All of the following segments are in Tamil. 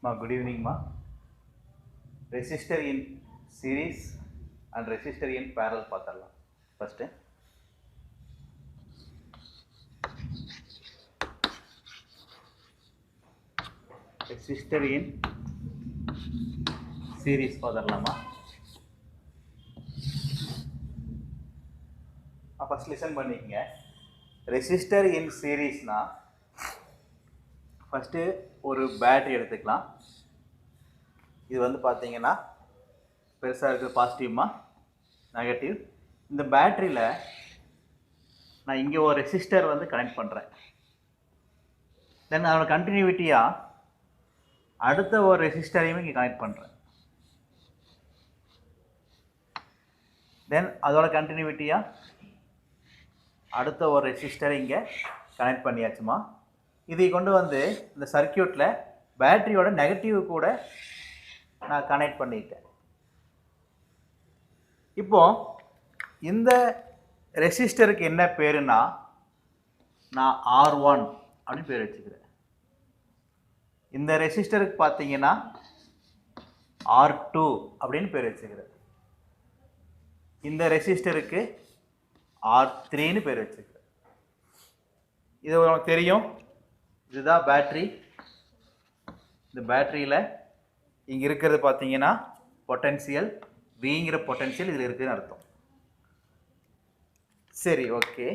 Ma, good evening, ma. Resistor in series and resistor in parallel பார்த்தரலாம். First, resistor in series பார்த்தரலாமா? First listen பண்ணிக்கங்க. Resistor in series னா first ஒரு பேட்டரி எடுத்துக்கலாம். இது வந்து பாத்தீங்கன்னா பெருசா இருக்கு பாசிட்டிவ்மா நெகட்டிவ். இந்த பேட்டரியில நான் இங்க ஒரு ரெசிஸ்டர் வந்து கனெக்ட் பண்றேன். தென் அதோட கண்டினியூட்டியா அடுத்த ஒரு ரெசிஸ்டரையும் இங்க கனெக்ட் பண்றேன். தென் அதோட கண்டினியூட்டியா அடுத்த ஒரு ரெசிஸ்டரை இங்க கனெக்ட் பண்ணியாச்சுமா. இதை கொண்டு வந்து இந்த சர்க்யூட்ல பேட்டரியோட நெகட்டிவ் கூட நான் கனெக்ட் பண்ணிட்டேன். இப்போ இந்த ரெசிஸ்டருக்கு என்ன பேருன்னா நான் R1 அப்படின்னு பேர் வச்சுக்கிறேன். இந்த ரெசிஸ்டருக்கு பார்த்தீங்கன்னா R2 அப்படின்னு பேர் வச்சுக்கிறேன். இந்த ரெசிஸ்டருக்கு R3ன்னு பேர் வச்சுக்கிறேன். இது உங்களுக்கு தெரியும், இதுதான் பேட்டரி. இந்த பேட்டரியில் இங்கே இருக்கிறது பார்த்தீங்கன்னா பொட்டன்சியல், விங்கிற பொட்டன்சியல் இதில் இருக்குதுன்னு அர்த்தம். சரி, ஓகே.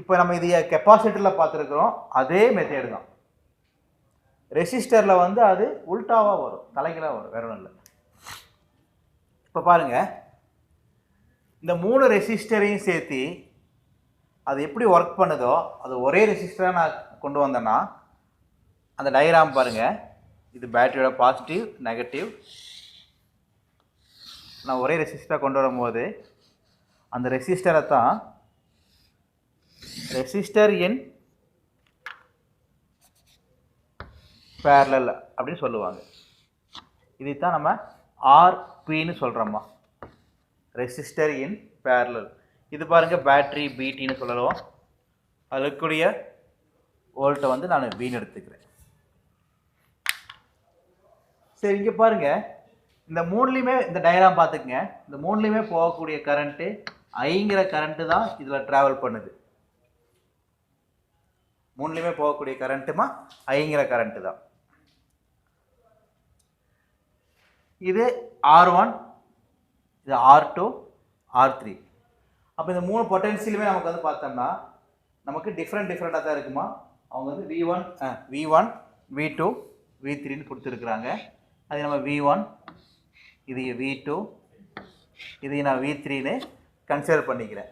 இப்போ நம்ம இது கெப்பாசிட்டரில் பார்த்துருக்குறோம், அதே மெத்தேடு தான். ரெசிஸ்டரில் வந்து அது உல்டாவாக வரும், தலைகளாக வரும், வேற ஒன்றும் இல்லை. இப்போ பாருங்க, இந்த 3 ரெசிஸ்டரையும் சேர்த்து அது எப்படி ஒர்க் பண்ணுதோ அது ஒரே ரெசிஸ்டராக நான் கொண்டு வந்தேன்னா அந்த டயக்ராம் பாருங்க. இது பேட்டரியோட பாசிட்டிவ் நெகட்டிவ். நான் ஒரே ரெசிஸ்டராக கொண்டு வரும்போது அந்த ரெசிஸ்டரை தான் ரெசிஸ்டர் இன் பேரலல் அப்படின்னு சொல்லுவாங்க. இதைத்தான் நம்ம ஆர்பின்னு சொல்கிறோம்மா, ரெசிஸ்டர் இன் பேரலல். இது பாருங்க பேட்டரி பிடின்னு சொல்லலாம். அதில் இருக்கக்கூடிய வோல்ட்டை வந்து நான் பின்னு எடுத்துக்கிறேன். சரி, இங்கே பாருங்க, இந்த 3லையுமே இந்த டயக்ராம் பார்த்துக்குங்க. இந்த 3லையுமே போகக்கூடிய கரண்ட்டு ஐங்கிற கரண்ட்டு தான் இதில் ட்ராவல் பண்ணுது. 3லையுமே போகக்கூடிய கரண்ட்டுமா ஐங்கிற கரண்ட்டு தான். இது R1, இது R2, R3. அப்போ இந்த 3 பொட்டன்சியலுமே நமக்கு வந்து பார்த்தோம்னா நமக்கு டிஃப்ரெண்ட்டாக தான் இருக்குமா. அவங்க வந்து V1, V2, V3ன்னு கொடுத்துருக்குறாங்க. அது நம்ம V1, இது V2, இது நான் V3ன்னு கன்சிடர் பண்ணிக்கிறேன்.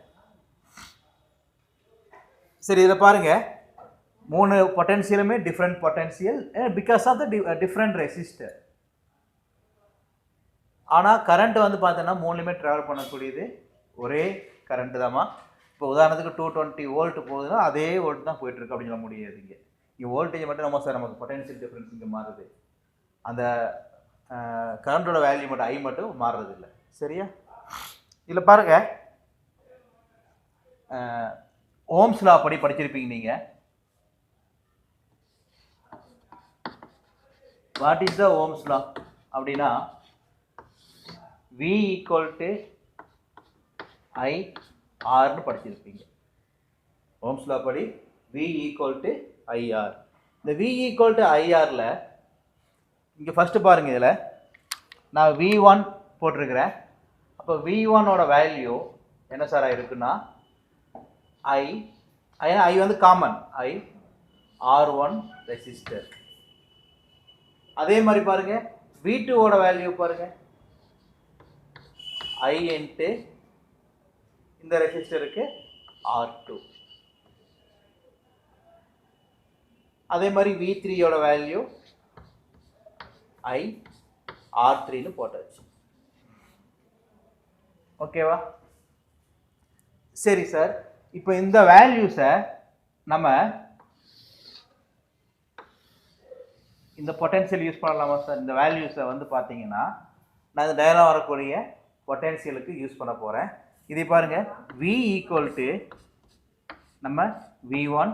சரி, இதில் பாருங்க, 3 பொட்டன்சியலுமே different potential because of the different resistor. ஆனால் கரண்ட் வந்து பார்த்தோன்னா 3லையுமே ட்ராவல் பண்ணக்கூடியது ஒரே கரண்ட்டு தாம்மா. இப்போ உதாரணத்துக்கு 220 வோல்ட் போகுதுன்னா அதே வோல்ட் தான் போயிட்டுருக்கு அப்படின்னு சொல்ல முடியாது. இங்கே வோல்டேஜ் மட்டும் நம்ம சார் நமக்கு பொட்டன்ஷியல் டிஃப்ரென்ஸ் இங்கே மாறுது, அந்த கரண்டோட வேல்யூ மட்டும் ஐ மட்டும் மாறுறது இல்லை. சரியா? இதில் பாருங்க, ஓம்ஸ் லா படி படிச்சிருப்பீங்க நீங்கள். வாட் இஸ் த ஓம்ஸ் லா அப்படின்னா V ஈக்குவல் டு IRன்னு படிச்சிருப்பீங்க. ஓம்ஸ் லா படி V ஈக்குவல் டு IR. இந்த V ஈக்குவல் டு IRல இங்கே ஃபஸ்ட்டு பாருங்கள், இதில் நான் V1 போட்டிருக்கிறேன். அப்போ V1ஓட வேல்யூ என்ன சார் ஆகிருக்குன்னா I வந்து காமன் R1 ரெசிஸ்டர். அதே மாதிரி பாருங்க, V2ஓட வேல்யூ பாருங்க I இன்ட்டு இந்த ரெசிஸ்டருக்கு R2. அதே மாதிரி V3ஓட வேல்யூ R3ன்னு போட்டாச்சு. ஓகேவா? சரி சார், இப்போ இந்த வேல்யூஸை நம்ம இந்த பொட்டன்சியல் யூஸ் பண்ணலாமா சார்? இந்த வேல்யூஸை வந்து பார்த்தீங்கன்னா நான் இந்த டயக்ராம் வரக்கூடிய பொட்டன்சியலுக்கு யூஸ் பண்ண போகிறேன். இதை பாருங்க, V ஈக்குவல் டு நம்ம V1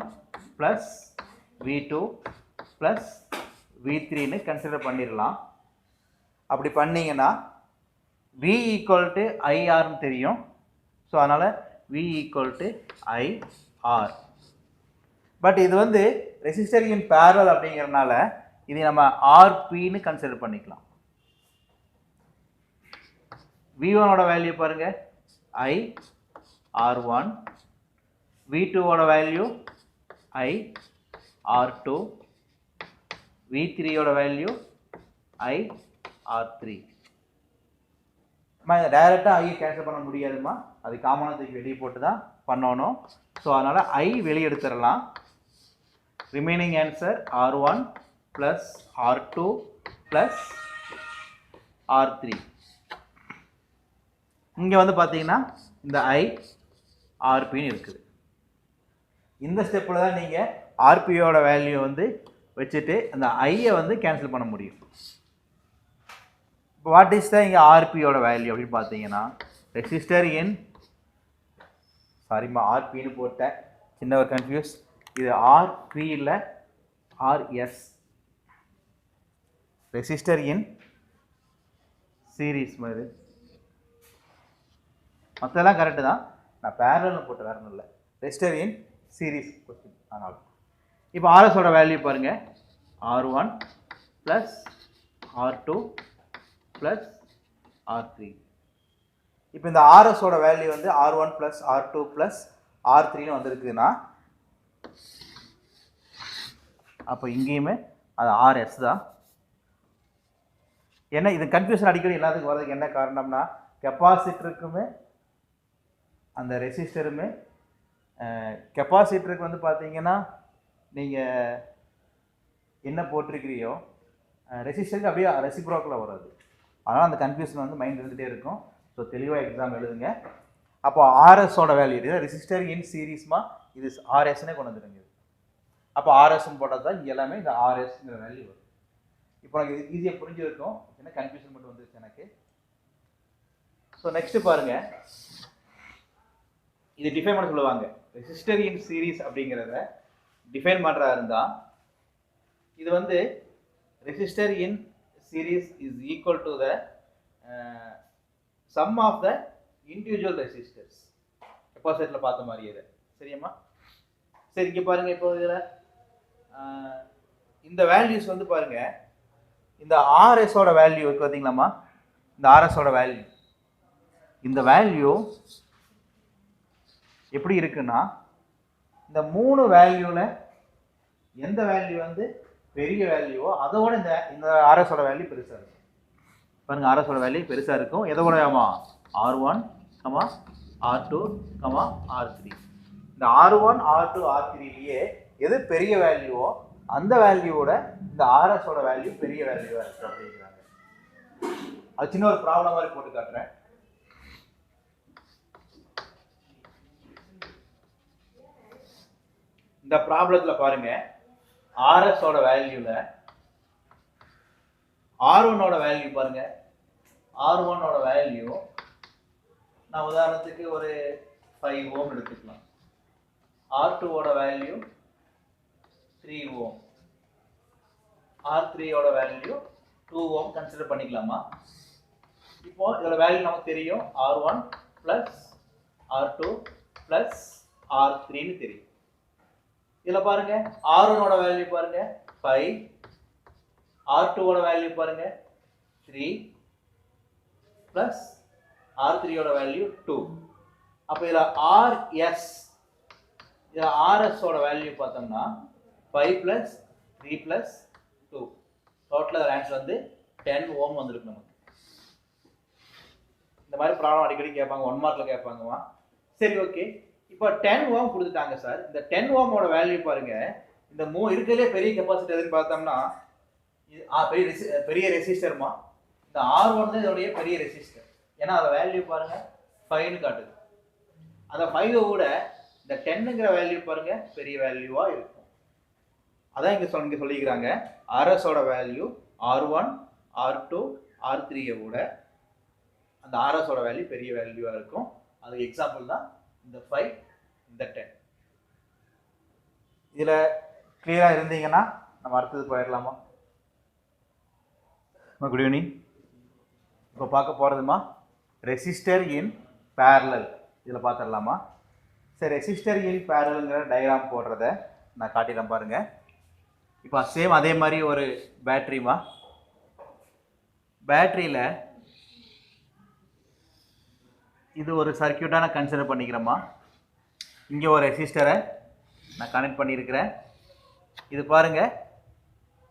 plus V2 plus V3ன்னு consider பண்ணிடலாம். அப்படி பண்ணீங்கன்னா V ஈக்குவல் டு IRன்னு தெரியும். ஸோ அதனால் V equal to IR. But இது வந்து ரெசிஸ்டர் இன் பேரலல் அப்படிங்கிறதுனால இது நம்ம RPன்னு கன்சிடர் பண்ணிக்கலாம். V1 ஓட வேல்யூ பாருங்க IR1, V2 ஓட வேல்யூ IR2, V3 ஓட வேல்யூ IR3. டைரெக்டாக ஐ கேன்சல் பண்ண முடியாதுமா, அது காமனத்துக்கு வெளியே போட்டு தான் பண்ணணும். ஸோ அதனால் ஐ வெளியே எடுத்துடலாம். Remaining answer R1 plus R2 plus R3. இங்கே வந்து பார்த்தீங்கன்னா இந்த IRPன்னு இருக்குது. இந்த ஸ்டெப்பில் தான் நீங்கள் ஆர்பியோட வேல்யூ வந்து வச்சுட்டு அந்த ஐயை வந்து கேன்சல் பண்ண முடியும். இப்போ வாட் இஸ் தான் இங்கே ஆர்பியோட வேல்யூ அப்படின்னு பார்த்தீங்கன்னா ரெசிஸ்டர் இன் சாரிம்மா ஆர்பின்னு போட்டேன், சின்ன ஒரு கன்ஃபியூஸ். இது ஆர்பி இல்லை ஆர்எஸ், ரெசிஸ்டர் இன் சீரீஸ் மாதிரி. மற்றெல்லாம் கரெக்டு தான், நான் பேரல்னு போட்டு வேறு இல்லை, ரெசிஸ்டர் இன் சீரீஸ் கொஸ்டின். அதனால் இப்போ ஆர்எஸோட வேல்யூ பாருங்கள் R1 plus R2 plus R3. இப்போ இந்த ஆர்எஸோட வேல்யூ வந்து R1 ப்ளஸ் R2 ப்ளஸ் R3ன்னு வந்திருக்குன்னா அப்போ இங்கேயுமே அது RS தான். ஏன்னா இது கன்ஃபியூஷன் அடிக்கடி எல்லாத்துக்கும் வர்றதுக்கு என்ன காரணம்னா கெப்பாசிட்டருக்குமே அந்த ரெசிஸ்டருமே கெப்பாசிட்டருக்கு வந்து பார்த்தீங்கன்னா நீங்கள் என்ன போட்டிருக்கிறியோ ரெசிஸ்டருக்கு அப்படியே ரெசிப்ரோக்கில் வராது. அதனால் அந்த கன்ஃபியூஷன் வந்து மைண்ட் இருந்துகிட்டே இருக்கும். ஸோ தெளிவாக எக்ஸாம் எழுதுங்க. அப்போ ஆர்எஸோட வேல்யூ இது ரெசிஸ்டர் இன் சீரீஸ்மா, இது ஆர்எஸ்னே கொண்டு வந்துடுங்க. அப்போ ஆர்எஸ்ன்னு போட்டால் தான் இங்கே எல்லாமே இந்த ஆர்எஸ்ங்கிற வேல்யூ வரும். இப்போ எனக்கு இது ஈஸியாக புரிஞ்சிருக்கும், என்ன கன்ஃபியூஷன் மட்டும் வந்துருச்சு எனக்கு. ஸோ நெக்ஸ்ட்டு பாருங்கள், இது டிஃபைன் பண்ண சொல்லுவாங்க. ரெசிஸ்டர் இன் சீரீஸ் அப்படிங்கிறத டிஃபைன் பண்ணுறா இருந்தால் இது வந்து resistor in series is equal to the sum of the individual resistors. கெப்பாசிட்டரில் பார்த்த மாதிரி இது சரியாம்மா? சரி, இங்கே பாருங்கள். இப்போ இதில் இந்த வேல்யூஸ் வந்து பாருங்கள், இந்த ஆர்எஸோட வேல்யூ இருக்கு பார்த்தீங்களாம்மா, இந்த ஆர்எஸோட வேல்யூ, இந்த வேல்யூ எப்படி இருக்குன்னா இந்த 3 வேல்யூவில் எந்த வேல்யூ வந்து பெரிய வேல்யூவோ அதோட இந்த ஆர்எஸோட வேல்யூ பெருசாக இருக்கும். பாருங்கள், ஆர்எஸோட வேல்யூ பெருசாக இருக்கும். எதோடையாமா? R1, R2, R3. இந்த R1, R2, R3லேயே எது பெரிய வேல்யூவோ அந்த வேல்யூவோட இந்த ஆர்எஸோட வேல்யூ பெரிய வேல்யூவாக இருக்குது அப்படிங்கிறாங்க. அது சின்ன ஒரு ப்ராப்ளம் மாதிரி போட்டு காட்டுறேன். இந்த ப்ராப்ளத்தில் பாருங்க, ஆர்எஸோட வேல்யூல R1ஓட வேல்யூ பாருங்க, R1ஓட வேல்யூ நான் உதாரணத்துக்கு ஒரு 5 ஓம் எடுத்துக்கலாம். R2ஓட வேல்யூ 3 ஓம், R3ஓட வேல்யூ 2 ஓம் கன்சிடர் பண்ணிக்கலாமா? இப்போ இதோட வேல்யூ நமக்கு தெரியும், R1 ப்ளஸ் R2 ப்ளஸ் R3ன்னு தெரியும். இதில் பாருங்க, R1ஓட வேல்யூ பாருங்க 5, R2ஓட வேல்யூ பாருங்க 3 ப்ளஸ் R3ஓட வேல்யூ 2. அப்போ இதில் RS, இதில் RSஓட வேல்யூ பார்த்தோம்னா 5 ப்ளஸ் 3 ப்ளஸ் 2, டோட்டல் ஆன்சர் வந்து 10 ஓம் வந்துருக்கு நமக்கு. இந்த மாதிரி ப்ராப்ளம் அடிக்கடி கேட்பாங்க, 1 மார்க்கில் கேட்பாங்கம்மா. சரி, ஓகே. இப்போ 10 ஓம் கொடுத்துட்டாங்க சார். இந்த 10 ஓமோட வேல்யூ பாருங்க, இந்த இருக்கிறதுலே பெரிய கெப்பாசிட்டி எதுன்னு பார்த்தோம்னா பெரிய ரெசிஸ்டர்மா. இந்த R1 தான் இதோடைய பெரிய ரெசிஸ்டர். ஏன்னா அதை வேல்யூ பாருங்க 5ன்னு காட்டுது. அந்த 5 விட இந்த 10ங்கிற வேல்யூ பாருங்க பெரிய வேல்யூவா இருக்கும். அதான் இங்க சொல்லிக்கிறாங்க, RSஓட வேல்யூ R1, R2, R3 விட அந்த RSஓட வேல்யூ பெரிய வேல்யூவா இருக்கும். அதுக்கு எக்ஸாம்பிள் தான் இந்த 5, இந்த 10. இதில் கிளியராக இருந்தீங்கன்னா நம்ம அடுத்தது போயிடலாமா? Good evening. இப்போ பார்க்க போகிறதுமா ரெசிஸ்டர் இன் பேரலல். இதில் பார்த்துடலாமா? சரி, ரெசிஸ்டர் இன் பேரலுங்கிற டயக்ராம் போடுறத நான் காட்டிடலாம் பாருங்கள். இப்போ சேம் அதே மாதிரி ஒரு பேட்ரிமா, பேட்ரியில் இது ஒரு சர்க்கியூட்டாக நான் கன்சிடர் பண்ணிக்கிறேம்மா. இங்கே ஒரு ரெசிஸ்டரை நான் கனெக்ட் பண்ணியிருக்கிறேன். இது பாருங்கள்,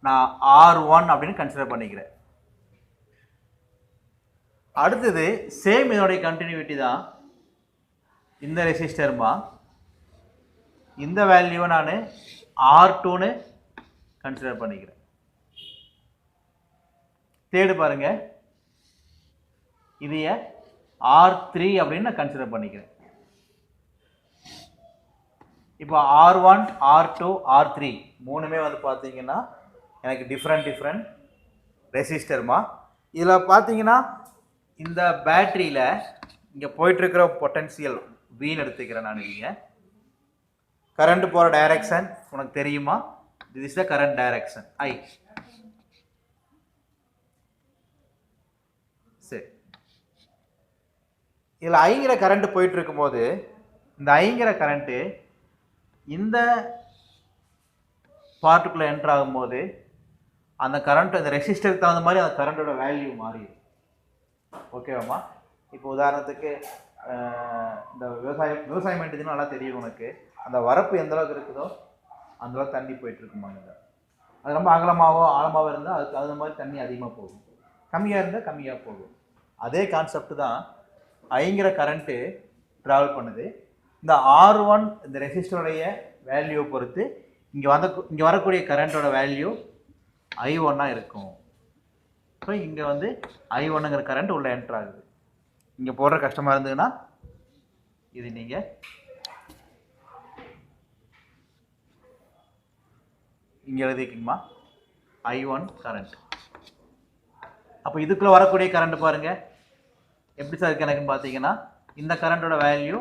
நான் R1 அப்படின்னு கன்சிடர் பண்ணிக்கிறேன். அடுத்தது சேம் இதனுடைய கண்டினியூட்டி தான் இந்த ரெசிஸ்டர்மா. இந்த வேல்யூவை நான் R2ன்னு கன்சிடர் பண்ணிக்கிறேன். தேர்டு பாருங்க, இதைய R3 அப்படின்னு நான் கன்சிடர் பண்ணிக்கிறேன். இப்போ R1, R2, R3 மூணுமே வந்து பார்த்தீங்கன்னா எனக்கு டிஃப்ரெண்ட் ரெசிஸ்டர்மா. இதில் பார்த்தீங்கன்னா இந்த பேட்டரியில் இங்கே போயிட்டுருக்கிற பொட்டன்சியல் வீன்னு எடுத்துக்கிறேன் நான். நீங்கள் கரண்ட் போகிற டைரக்ஷன் உனக்கு தெரியுமா? This is the current direction I. சரி, இதில் ஐங்கிற கரண்ட் போயிட்டு இருக்கும்போது இந்த ஐங்கிற கரண்ட்டு இந்த பார்ட்டுக்குள்ளே என்ட்ரு ஆகும்போது அந்த கரண்ட் அந்த ரெசிஸ்டருக்கு தகுந்த மாதிரி அந்த கரண்டோட வேல்யூ மாறிடும். ஓகேவாம்மா? இப்போ உதாரணத்துக்கு இந்த விவசாயம் பண்ணிட்டுன்னு நல்லா தெரியும் உனக்கு. அந்த வரப்பு எந்த அளவுக்கு இருக்குதோ அந்த அளவுக்கு தண்ணி போயிட்டு இருக்குமாங்க. அது ரொம்ப ஆழமாகவோ இருந்தால் அதுக்கு தகுந்த மாதிரி தண்ணி அதிகமாக போகும், கம்மியாக இருந்தால் கம்மியாக போகும். அதே கான்செப்ட் தான் ஐங்கிற கரண்ட்டு ட்ராவல் பண்ணுது. இந்த R1 இந்த ரெசிஸ்டருடைய வேல்யூவை பொறுத்து இங்கே வரக்கூடிய கரண்ட்டோட வேல்யூ I1 இருக்கும். இப்போ இங்கே வந்து I1ங்கிற கரண்ட் உள்ள என்ட்ரு ஆகுது. இங்கே போடுற கஷ்டமாக இருந்ததுன்னா இது நீங்கள் இங்கே எழுதிக்கிங்கம்மா, I1 கரண்ட். அப்போ இதுக்குள்ளே வரக்கூடிய கரண்ட் பாருங்கள் எப்படி சார் இருக்கு எனக்குன்னு பார்த்தீங்கன்னா, இந்த கரண்ட்டோட வேல்யூ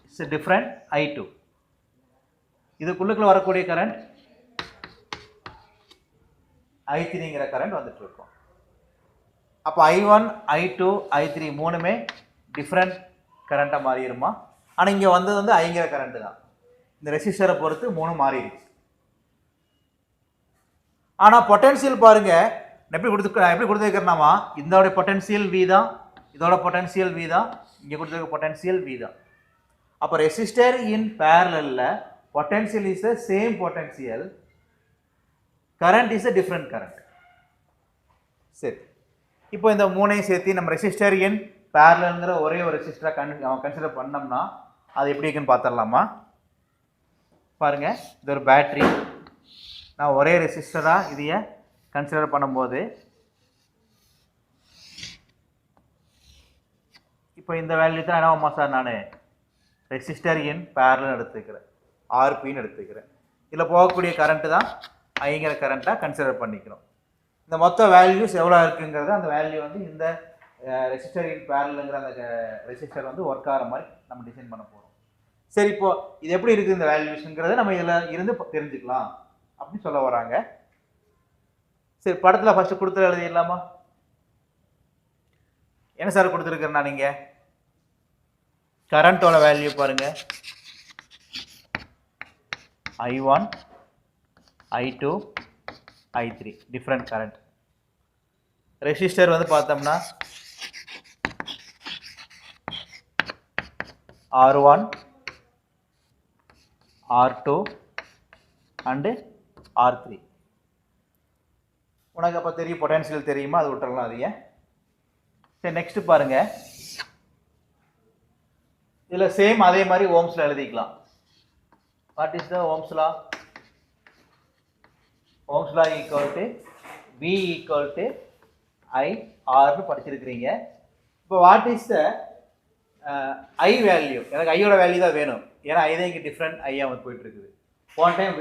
இட்ஸ் டிஃப்ரெண்ட் I2. இதுக்குள்ளுக்குள்ள வரக்கூடிய கரண்ட் I3ங்கிற கரண்ட் வந்துட்டு இருக்கும். அப்போ I1, I2, I3 மூணுமே டிஃப்ரெண்ட் கரண்ட்டாக மாறிடுமா. ஆனால் இங்கே வந்தது வந்து ஐங்கிற கரண்ட்டு தான். இந்த ரெசிஸ்டரை பொறுத்து மூணு மாறிடுச்சு. ஆனால் பொட்டன்சியல் பாருங்க எப்படி கொடுத்துருக்கிறனாமா, இதோட பொட்டன்சியல் V தான், இதோட பொட்டன்சியல் V தான், இங்கே கொடுத்துருக்க பொட்டன்சியல் V தான். அப்போ ரெசிஸ்டர் இன் பேரலல்ல potential is the same potential, current is the different current. சரி, இப்போ இந்த மூணையும் சேர்த்து நம்ம ரெசிஸ்டர் இன் பேரலல்ங்கிற ஒரே ஒரு ரெசிஸ்டராக கன்சிடர் பண்ணோம்னா அது எப்படி இருக்குன்னு பார்த்துடலாமா? பாருங்க, இது ஒரு பேட்ரி. நான் ஒரே ரெசிஸ்டராக இதைய கன்சிடர் பண்ணும்போது இப்போ இந்த வேல்யூ தான் என்னவாமா சார் நான் ரெசிஸ்டர் இன் பேரலல் எடுத்துக்கிறேன், RPன்னு எடுத்துக்கிறேன். இதில் போகக்கூடிய கரண்ட்டு தான் ஐங்கிற கரண்ட்டாக கன்சிடர் பண்ணிக்கிறோம். இந்த மொத்த வேல்யூஸ் எவ்வளோ இருக்குங்கிறத அந்த வேல்யூ வந்து இந்த ரெசிஸ்டர் இன் பேரலுங்கிற அந்த ரெசிஸ்டர் வந்து ஒர்க் ஆகிற மாதிரி நம்ம டிசைன் பண்ண போகிறோம். சரி, இப்போ இது எப்படி இருக்குது இந்த வேல்யூஸுங்கிறத நம்ம இதில் இருந்து தெரிஞ்சுக்கலாம் அப்படின்னு சொல்ல வராங்க. சரி, படத்தில் ஃபஸ்ட்டு கொடுத்து எழுதிடலாமா? என்ன சார் கொடுத்துருக்குறேன்னா நீங்கள் கரண்ட்டோட வேல்யூ பாருங்க, I1, I2, I3 different current. Resistor வந்து பார்த்தோம்னா R1, R2 அண்டு R3. உனக்கு அப்போ தெரியும் பொட்டன்சியல் தெரியுமா, அது விட்டுறலாம் அதையே. சரி, நெக்ஸ்ட் பாருங்க, இதில் சேம் அதே மாதிரி ஓம்ஸில் எழுதிக்கலாம். What is the Ohm's law? Ohm's law equal to V equal to IRன்னு படிச்சிருக்கிறீங்க. இப்போ what is the I value? எனக்கு ஐயோட வேல்யூ தான் வேணும், ஏன்னா ஐ தான் இங்கே டிஃப்ரெண்ட் ஐயா வந்து போயிட்டு இருக்குது. போன டைம்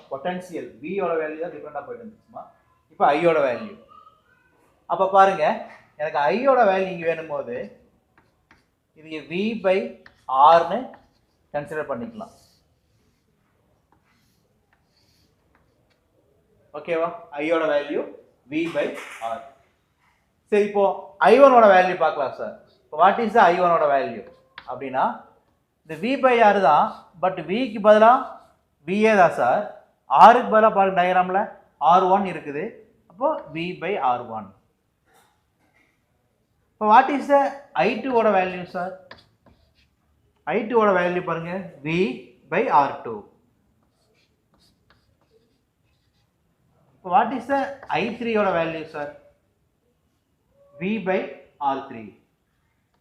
பொட்டன்சியல் Vயோட வேல்யூ தான் டிஃப்ரெண்டாக போயிட்டு இருந்துச்சுமா. இப்போ ஐயோட வேல்யூ. அப்போ பாருங்க, எனக்கு ஐயோட வேல்யூ இங்கே வேணும் போது இது V/Rன்னு கன்சிடர் பண்ணிக்கலாம். ஓகேவா? ஐயோட வேல்யூ V/R. சரி, இப்போ I1 ஓட வேல்யூ பார்க்கலாம் சார். இப்போ வாட் இஸ் த I1 ஓட வேல்யூ அப்படின்னா இந்த V பை R தான், பட் Vக்கு பதிலாக VA தான் சார். Rக்கு பதிலாக பாருங்க டயக்ராமில் R1 இருக்குது, அப்போ V பை R1. இப்போ வாட் இஸ் த I2 ஓட வேல்யூ சார்? I2 ஓட வேல்யூ பாருங்க V பை R2. இப்போ வாட் இஸ் த I3 ஓட value sir? V by R3.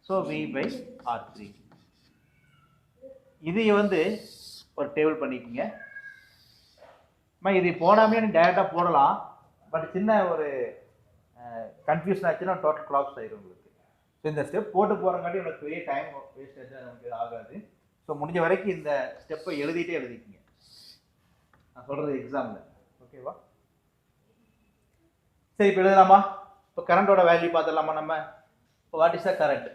So V by R3. இது வந்து ஒரு டேபிள் பண்ணிக்கோங்க. இது போடாமே நீ டைரெக்டாக போடலாம், பட் சின்ன ஒரு கன்ஃபியூஷன் ஆச்சுன்னா டோட்டல் கிளாப்ஸ் ஆயிடும் உங்களுக்கு. ஸோ இந்த ஸ்டெப் போட்டு போகிறங்காட்டி உங்களுக்கு பெரிய டைம் வேஸ்ட் நமக்கு ஆகாது. ஸோ முடிஞ்ச வரைக்கும் இந்த ஸ்டெப்பை எழுதிட்டே எழுதிக்கிங்க, நான் சொல்கிறது எக்ஸாமில். ஓகேவா? சரி, இப்போ எழுதலாமா? இப்போ கரண்டோட வேல்யூ பார்த்துடலாமா நம்ம? இப்போ வாட் இஸ் த கரண்ட்?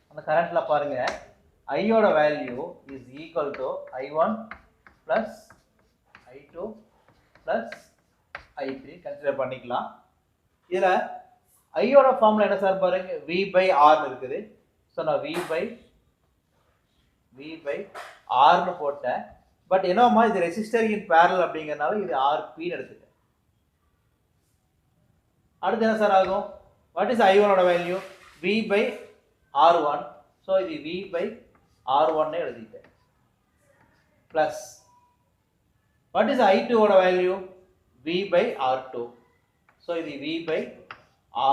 அந்த கரண்ட்ல பாருங்க ஐயோட value is equal to I1 plus I2 plus I3 consider பண்ணிக்கலாம். இதில் ஐயோட ஃபார்முலா என்ன சார் பாருங்க, V பை R இருக்குது. ஸோ நான் V பை Rன்னு போட்டேன். பட் என்னமா இது ரெசிஸ்டர் இன் பேரலல் அப்படிங்கிறனால இது RPன்னு எடுத்துட்டேன். அடுத்து என்ன சார் ஆகும்? வாட் இஸ் I1 ஓட value? V by R1. So இது V பை R1 எழுதிட்டேன். பிளஸ் வாட் இஸ் I2 ஓட value? V by R2. So இது V பை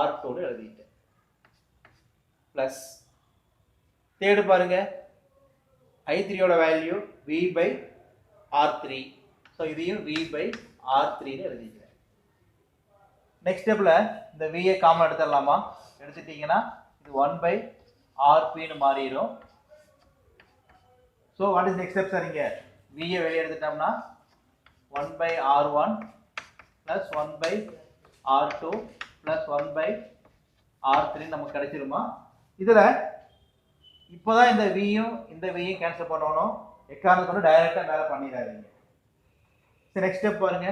R2 எழுதிட்டேன். பிளஸ் தேர்டு பாருங்க I3 ஓட value V by R3. So இதையும் V பை R3ன்னு எழுதிக்கிறேன். நெக்ஸ்ட் ஸ்டெப்பில் இந்த VA காமன் எடுத்துடலாமா? எடுத்துட்டீங்கன்னா இது 1 பை RPன்னு மாறிடும். So what is next step sir? இங்கே VA வெளியே எடுத்துட்டோம்னா 1 by R1 plus 1 by R2 plus 1 by R3 நமக்கு கிடைச்சிருமா? இதில் இப்போ தான் இந்த Vயும் இந்த Vயும் கேன்சல் பண்ணணும். எக்காரணத்தை கொண்டு டைரெக்டாக மேலே பண்ணிடாதீங்க. சரி, நெக்ஸ்ட் ஸ்டெப் பாருங்க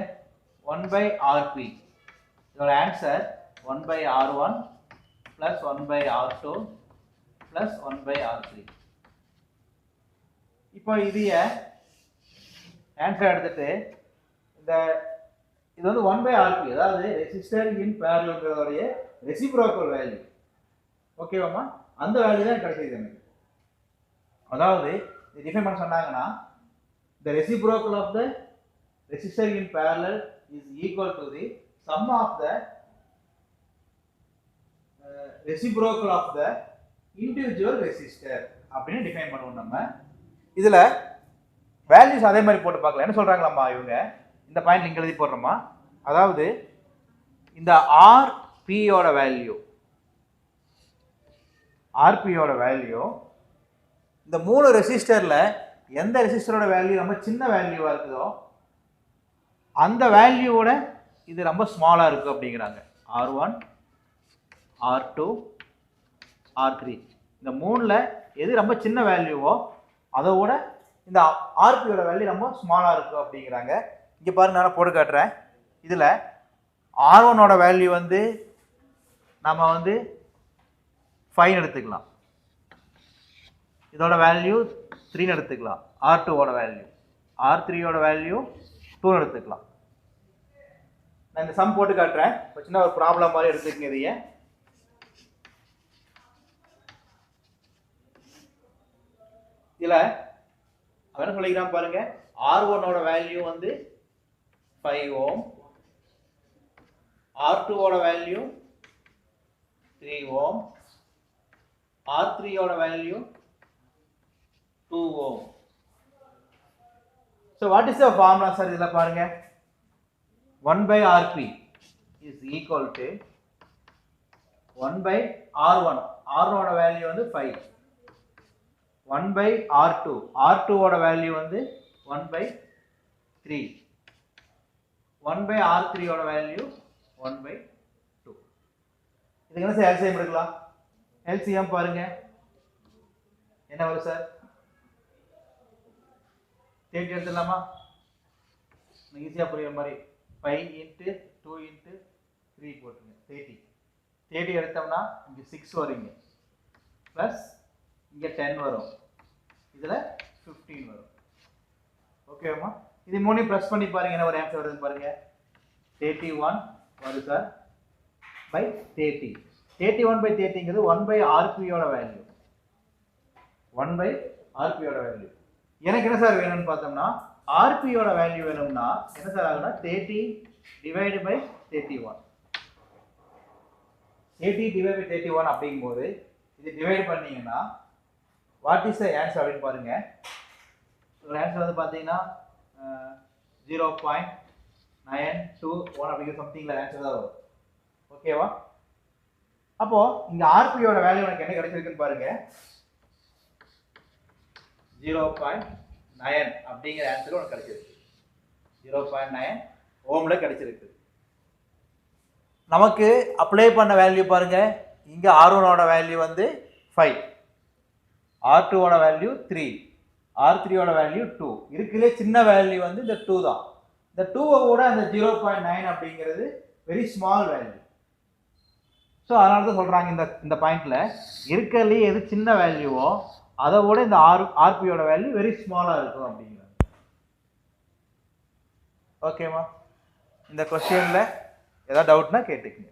1 பை RP. இதோட answer 1 by R1 plus 1 by R2 plus 1 by R3. இப்போ இதைய ஆன்சர் எடுத்துட்டு இது வந்து 1 பை RP, அதாவது ரெசிஸ்டர் இன் பேரலல்ங்கிறதோடைய ரெசிப்ரோக்கல் வேல்யூ. ஓகேவாமா? அந்த வேல்யூ தான் கிடைச்சது எனக்கு. அதாவது டிஃபைன் பண்ண சொன்னாங்கன்னா the reciprocal of the resistor in parallel is equal to the sum of the reciprocal of the individual resistor அப்படின்னு டிஃபைன் பண்ணுவோம். நம்ம இதில் வேல்யூஸ் அதே மாதிரி போட்டு பார்க்கலாம். என்ன சொல்கிறாங்களாம்மா இவங்க? இந்த பாயிண்ட் இங்கே எழுதி போடுறோமா? அதாவது இந்த RPயோட வேல்யூ இந்த 3 ரெசிஸ்டரில் எந்த ரெசிஸ்டரோட வேல்யூ ரொம்ப சின்ன வேல்யூவாக இருக்குதோ அந்த வேல்யூவோட இது ரொம்ப ஸ்மாலாக இருக்குது அப்படிங்கிறாங்க. R1, R2, R3 இந்த 3ல் எது ரொம்ப சின்ன வேல்யூவோ அதோட இந்த RPயோட வேல்யூ ரொம்ப ஸ்மாலாக இருக்குது அப்படிங்கிறாங்க. இங்கே பாருங்க, நான் போட்டு காட்டுறேன். இதில் R1ஓட வேல்யூ வந்து நம்ம வந்து 5 எடுத்துக்கலாம், இதோட வேல்யூ 3 எடுத்துக்கலாம். R2ஓட வேல்யூ, R3ஓட வேல்யூ 2 எடுத்துக்கலாம். நான் இந்த சம் போட்டு காட்டுறேன். சின்ன ஒரு ப்ராப்ளம் மாதிரி எடுத்துக்கங்க. இதையே இதில் அவன் சொல்லிக்கிறான் பாருங்க. R1ஓட வேல்யூ வந்து 5 ஓம், R2ஓட value 3 Om, R3ஓட value 2 ohm. So what is the formula sir? இதெல்லாம் பாருங்க 1 by RP is equal to 1 by R1. R1 ஓட வேல்யூ வந்து 5. 1 by R2. R2 ஓட வேல்யூ வந்து 1 by 3. 1 by R3 ஓட வேல்யூ 1 by 2. இதுக்கு என்ன சார் LCM எடுக்கலாம்? LCM பாருங்க என்ன வரும் சார்? தேடி எடுத்துடலாமா? ஈஸியாக புரியுற மாதிரி 5 × 2 × 3 போட்டுருங்க 30. 30 எடுத்தோம்னா இங்கே 6 வருங்க ப்ளஸ் இங்கே 10 வரும், இதில் 15 வரும். ஓகேவா? இது மூணையும் ப்ளஸ் பண்ணி பாருங்க என்ன ஒரு ஆன்சர் வருதுன்னு பாருங்க. 31 வருது சார் பை 30. 31/30ங்கிறது 1/RPயோட வேல்யூ. 1/RPயோட வேல்யூ. எனக்கு என்ன சார் வேணும்னு பார்த்தோம்னா RPயோட வேல்யூ வேணும்னா என்ன சார் ஆகும்னா 30 / 31. 30 / 31 அப்படிங்கும்போது இது டிவைட் பண்ணீங்கன்னா வாட் இஸ் த ஆன்சர் அப்படின்னு பாருங்க. ஒரு ஆன்சர் வந்து பார்த்தீங்கன்னா 0.921 அப்படிங்கிற சம்திங்ல ஆன்சர் தான் வரும். ஓகேவா? அப்போ இங்க RPயோட வேல்யூ எனக்கு என்ன கிடைச்சிருக்குன்னு பாருங்க. 0.9 அப்படிங்கிற ஆன்சர் உனக்கு கிடைச்சிருக்கு. 0.9 ஓம்ல கிடைச்சிருக்கு. நமக்கு அப்ளை பண்ண வேல்யூ பாருங்க. இங்க R1ஓட வேல்யூ வந்து 5, R2ஓட வேல்யூ 3, R3ஓட வேல்யூ 2. இருக்குலே சின்ன வேல்யூ வந்து இந்த 2 தான். இந்த 2 கூட அந்த 0.9 அப்படிங்கிறது வெரி ஸ்மால் வேல்யூ. ஸோ அதனால தான் சொல்கிறாங்க இந்த பாயிண்ட்ல இருக்கிறதுலே எது சின்ன வேல்யூவோ அதை விட இந்த RPயோட வேல்யூ வெரி ஸ்மாலாக இருக்கும் அப்படிங்கிறாங்க. ஓகேவா? இந்த கொஸ்டினில் ஏதாவது டவுட்னா கேட்டுக்குங்க.